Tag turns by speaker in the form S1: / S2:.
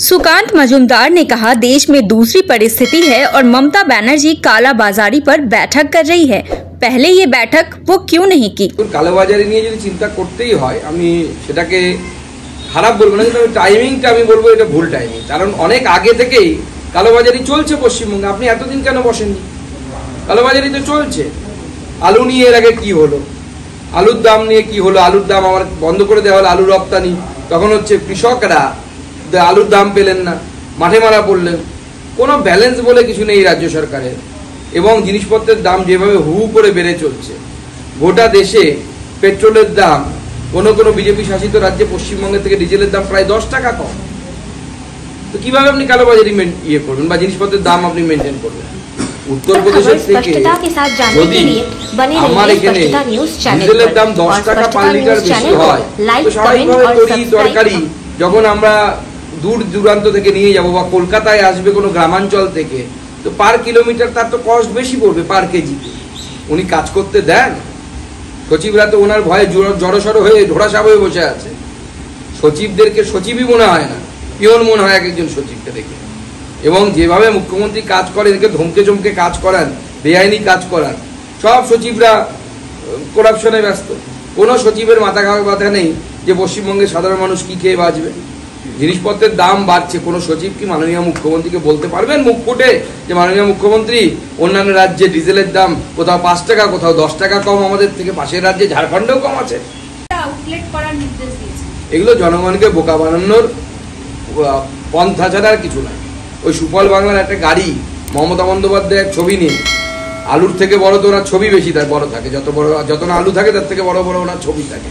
S1: सुकांत मजूमदार ने कहा, देश में दूसरी परिस्थिति है और ममता बनर्जी कालाबाजारी पर बैठक कर रही है। पहले ये बैठक वो क्यों नहीं की?
S2: কালোবাজারি নিয়ে যদি চিন্তা করতেই হয় আমি সেটাকে খারাপ বলবো না, কিন্তু টাইমিংটা আমি বলবো এটা ভুল টাইমিং। কারণ অনেক আগে থেকেই কালোবাজারি চলছে পশ্চিমবঙ্গে। আপনি এতদিন কেন বসেননি? কালোবাজারি তো চলছে। আলু নিয়ে এর আগে কি হলো, আলুর দাম নিয়ে কি হলো, আলুর দাম আমার বন্ধ করে দেওয়া হলো, আলু রপ্তানি। তখন হচ্ছে কৃষকরা আলুর দাম পেলেন না, মাঠে মারা পড়লেন। কোনো ব্যালেন্স বলে কিছু নেই রাজ্য সরকারের, এবং জিনিসপত্রের দাম যেভাবে হু করে বেড়ে চলছে। গোটা দেশে পেট্রোলের দাম কোনো বিজেপি শাসিত রাজ্যে পশ্চিমবঙ্গের থেকে ডিজেলের দাম প্রায় 10 টাকা কম। তো কিভাবে আপনি কালোবাজারি করবেন বা জিনিসপত্রের দাম আপনি মেনটেন করবেন? উত্তরপ্রদেশের থেকে যদি আমার এখানে ডিজেলের দাম 10 টাকা 5 লিটার বেশি হয়, তো স্বাভাবিকভাবে তরকারি যখন আমরা দূর দূরান্ত থেকে নিয়ে যাব বা কলকাতায় আসবে কোনো গ্রামাঞ্চল থেকে, তো পার কিলোমিটার তার তো কস্ট বেশি পড়বে পার কেজিতে। উনি কাজ করতে দেন? সচিবরা তো ওনার ভয়ে জড়সড় হয়ে ঢোড়াসাপ হয়ে বসে আছে। সচিবদেরকে সচিবই মনে হয় না, পিয়ন মনে হয় এক একজন সচিবকে দেখে। এবং যেভাবে মুখ্যমন্ত্রী কাজ করে, এদেরকে ধমকে চমকে কাজ করান, বেআইনি কাজ করান। সব সচিবরা করাপশনে ব্যস্ত। কোনো সচিবের মাথা ব্যথা নেই যে পশ্চিমবঙ্গের সাধারণ মানুষ কি খেয়ে বাঁচবে। জিনিসপত্রের দাম বাড়ছে, কোনো সচিব কি মাননীয় মুখ্যমন্ত্রীকে বলতে পারবেন মুখ ফুটে যে মাননীয় মুখ্যমন্ত্রী, অন্যান্য রাজ্যে ডিজেলের দাম কোথাও 5 টাকা কোথাও 10 টাকা কম, আমাদের থেকে পাশের রাজ্যে ঝাড়খণ্ডেও কম আছে? এগুলো জনগণকে বোকা বানানোর পন্থা ছাড়া আর কিছু নয়। ওই সুফল বাংলার একটা গাড়ি মমতা বন্দ্যোপাধ্যায়ের ছবি নিয়ে, আলুর থেকে বড় তো ওনার ছবি বেশি তার বড় থাকে, যত না আলু থাকে তার থেকে বড় বড় ওনার ছবি থাকে।